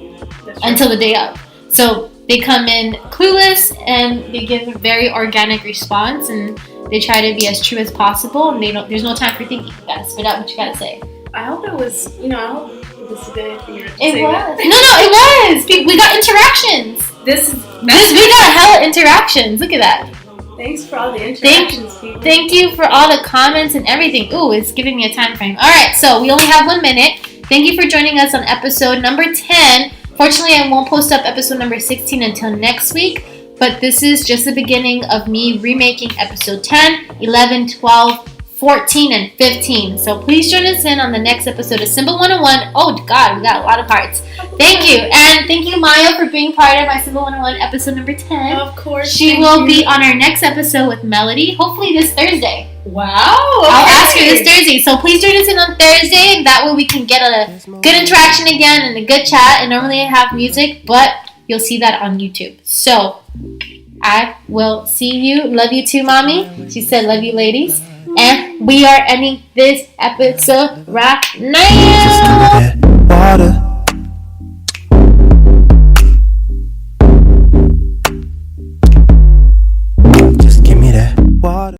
until the day of. So they come in clueless, and they give a very organic response, and they try to be as true as possible. And there's no time for thinking. You gotta spit out what you gotta say. I hope it was this a good thing? It was. No, it was. We got interactions. We got hella interactions. Look at that. Thanks for all the interactions, people. Thank you for all the comments and everything. Ooh, it's giving me a time frame. All right, so we only have 1 minute. Thank you for joining us on episode number 10. Fortunately, I won't post up episode number 16 until next week, but this is just the beginning of me remaking episode 10, 11, 12, 14, and 15. So please join us in on the next episode of Simba 101. Oh, God, we got a lot of hearts. Thank you. And thank you, Maya, for being part of my Simba 101 episode number 10. Of course. She will be on our next episode with Melody, hopefully this Thursday. Wow. Okay. I'll ask her this Thursday. So please join us in on Thursday. And that way we can get a good interaction again and a good chat. And normally I have music, but you'll see that on YouTube. So I will see you. Love you too, Mommy. She said love you, ladies. And we are ending this episode right now.